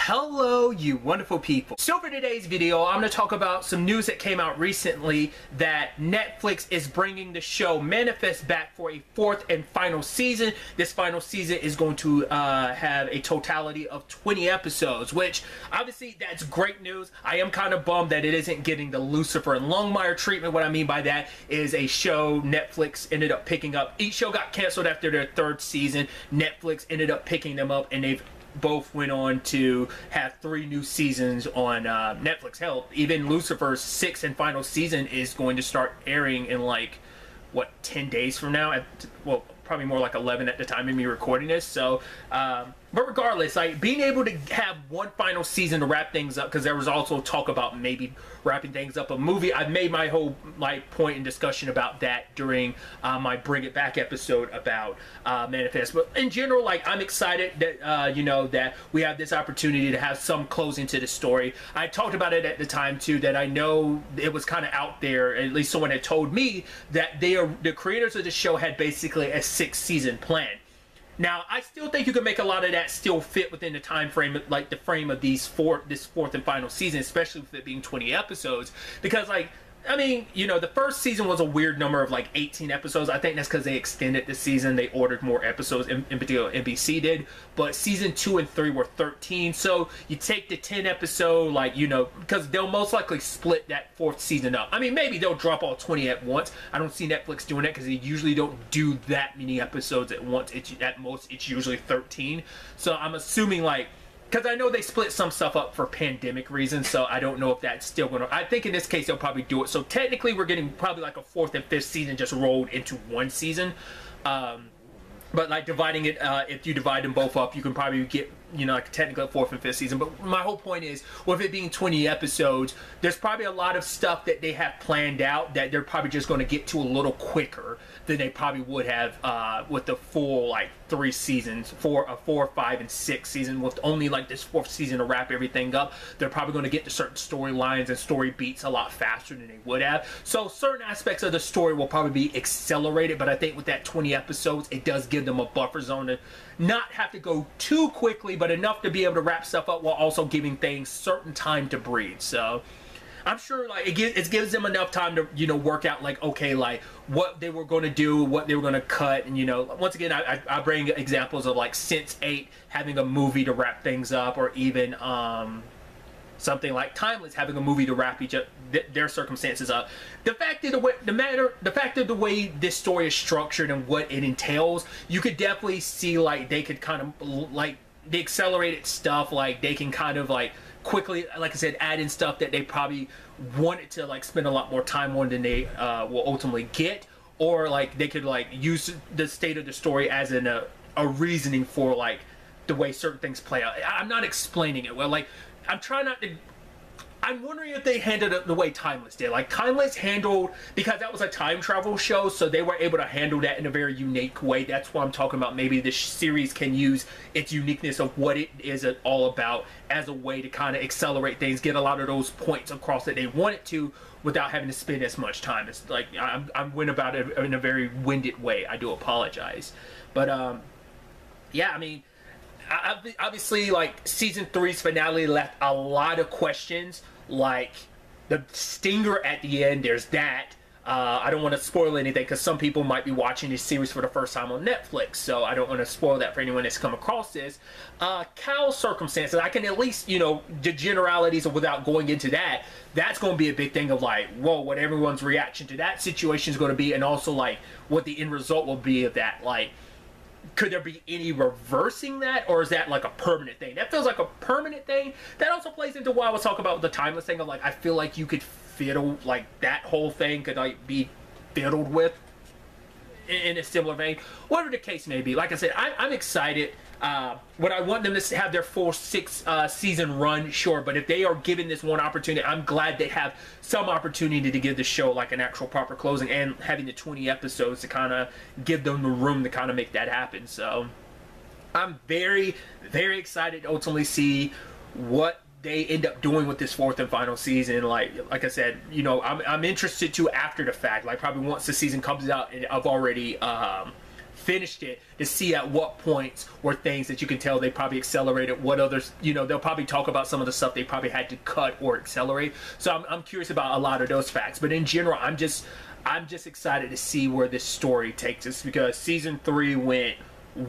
Hello, you wonderful people. So for today's video, I'm going to talk about some news that came out recently that Netflix is bringing the show Manifest back for a fourth and final season. This final season is going to have a totality of 20 episodes, which obviously that's great news. I am kind of bummed that it isn't getting the Lucifer and Longmire treatment. What I mean by that is a show Netflix ended up picking up. Each show got canceled after their third season. Netflix ended up picking them up, and they've both went on to have 3 new seasons on Netflix. Hell, even Lucifer's 6th and final season is going to start airing in like, what, 10 days from now? Well, probably more like 11 at the time of me recording this. So, but regardless, like being able to have one final season to wrap things up, because there was also talk about maybe wrapping things up a movie. I made my whole point and discussion about that during my Bring It Back episode about Manifest. But in general, like I'm excited that you know, that we have this opportunity to have some closing to the story. I talked about it at the time too, that I know it was kind of out there. At least someone had told me that the creators of the show had basically a 6-season plan. Now, I still think you can make a lot of that still fit within the time frame, like the frame of this fourth and final season, especially with it being 20 episodes. Because, like, I mean, you know, the first season was a weird number of like 18 episodes. I think that's because they extended the season. They ordered more episodes, in particular NBC did. But season 2 and 3 were 13. So you take the 10 episode, like, you know, because they'll most likely split that 4th season up. I mean, maybe they'll drop all 20 at once. I don't see Netflix doing that because they usually don't do that many episodes at once. At most, it's usually 13. So I'm assuming, like, because I know they split some stuff up for pandemic reasons, so I don't know if that's still going to... I think in this case, they'll probably do it. So technically, we're getting probably like a 4th and 5th season just rolled into one season. But like dividing it, if you divide them both up, you can probably get, you know, like technically a 4th and 5th season. But my whole point is, with it being 20 episodes, there's probably a lot of stuff that they have planned out that they're probably just going to get to a little quicker than they probably would have with the full, like, 3 seasons, 4, 5, and 6 season. With only like this 4th season to wrap everything up, they're probably going to get to certain storylines and story beats a lot faster than they would have. So certain aspects of the story will probably be accelerated, but I think with that 20 episodes, it does give them a buffer zone to not have to go too quickly, but enough to be able to wrap stuff up while also giving things certain time to breathe. So I'm sure, like, it gives them enough time to, you know, work out, like, okay, like, what they were going to do, what they were going to cut, and, you know, once again, I bring examples of, like, Sense8 having a movie to wrap things up, or even, something like Timeless having a movie to wrap their circumstances up. The fact of the way this story is structured and what it entails, you could definitely see, like, they could kind of, like, the accelerated stuff, like, they can kind of, like, quickly, like I said, add in stuff that they probably wanted to, like, spend a lot more time on than they will ultimately get, or like they could, like, use the state of the story as in a reasoning for, like, the way certain things play out. I'm not explaining it well. Like, I'm trying not to... I'm wondering if they handled it the way Timeless did. Like, Timeless handled, because that was a time travel show, so they were able to handle that in a very unique way. That's what I'm talking about. Maybe this series can use its uniqueness of what it is all about as a way to kind of accelerate things, get a lot of those points across that they wanted to without having to spend as much time. It's like, I went about it in a very winded way. I do apologize. But, yeah, I mean, obviously, like, season 3's finale left a lot of questions. Like, the stinger at the end, there's that. I don't want to spoil anything because some people might be watching this series for the first time on Netflix, so I don't want to spoil that for anyone that's come across this. Cal's circumstances, I can at least, you know, the generalities of, without going into that, that's going to be a big thing of, like, whoa, what everyone's reaction to that situation is going to be, and also, like, what the end result will be of that. Like, could there be any reversing that, or is that like a permanent thing? That feels like a permanent thing. That also plays into what I was talking about with the Timeless thing of, like, I feel like you could fiddle, like, that whole thing could, like, be fiddled with in a similar vein. Whatever the case may be, like I said, I'm excited. Would I want them to have their full 6 season run? Sure, but if they are given this one opportunity, I'm glad they have some opportunity to give the show, like, an actual proper closing, and having the 20 episodes to kind of give them the room to kind of make that happen. So I'm very, very excited to ultimately see what they end up doing with this 4th and final season. Like I said, you know, I'm interested to after the fact, like, probably once the season comes out, and I've already finished it to see at what points were things that you can tell they probably accelerated, what others, you know, they'll probably talk about some of the stuff they probably had to cut or accelerate. So I'm curious about a lot of those facts. But in general, I'm just excited to see where this story takes us, because season 3 went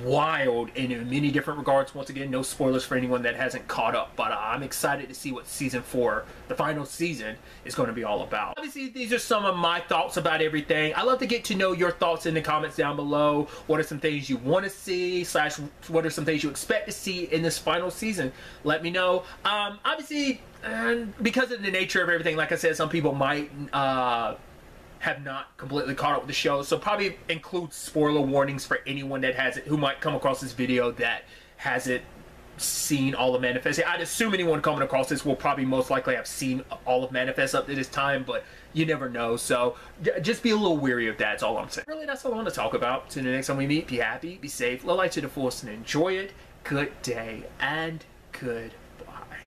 wild in many different regards. Once again, no spoilers for anyone that hasn't caught up, but I'm excited to see what season 4, the final season, is going to be all about. Obviously, these are some of my thoughts about everything. I love to get to know your thoughts in the comments down below. What are some things you want to see, / what are some things you expect to see in this final season? Let me know. Obviously, because of the nature of everything, like I said, some people might have not completely caught up with the show, so probably include spoiler warnings for anyone that hasn't, who might come across this video that hasn't seen all of Manifest. I'd assume anyone coming across this will probably most likely have seen all of Manifest up to this time, but you never know, so just be a little weary of that. That's all I'm saying. Really, that's all I want to talk about. Till the next time we meet, be happy, be safe, live life to the fullest, and enjoy it. Good day and good